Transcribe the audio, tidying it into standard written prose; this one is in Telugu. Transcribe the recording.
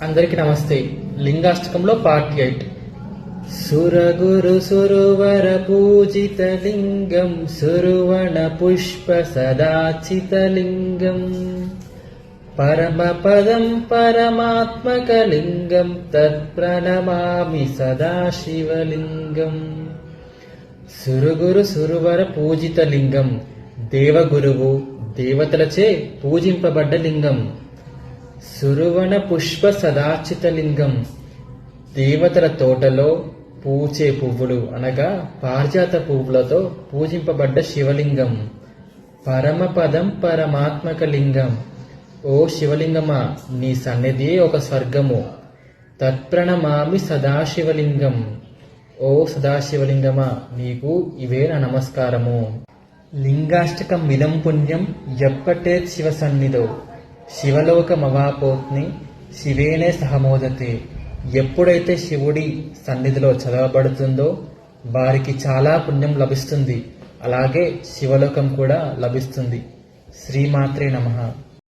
అందరికీ నమస్తే. లింగాష్టకంలో పార్ట్ 8. సురగురు సురువర పూజిత లింగం సురువణ పుష్ప సదాచిత లింగం పరమపదం పరమాత్మక లింగం తత్ప్రణమామి సదాశివలింగం. సురుగురు సురువర పూజిత లింగం, దేవగురువు దేవతలచే పూజింపబడ్డ లింగం. సురువణ పుష్ప సదాచిత లింగం, దేవతల తోటలో పూచే పువ్వులు అనగా పారిజాత పువ్వులతో పూజింపబడ్డ శివలింగం. పరమపదం పరమాత్మక లింగం, ఓ శివలింగమా నీ సన్నిధియే ఒక స్వర్గము. తత్ప్రణమామి సదాశివలింగం, ఓ సదాశివలింగమా నీకు ఇవే నా నమస్కారము. లింగాష్టకం మిదం పుణ్యం ఎప్పటేత్ శివ సన్నిధో శివలోకమవాపోత్ని శివేనే సహమోదతే. ఎప్పుడైతే శివుడి సన్నిధిలో చదవబడుతుందో వారికి చాలా పుణ్యం లభిస్తుంది, అలాగే శివలోకం కూడా లభిస్తుంది. శ్రీమాత్రే నమః.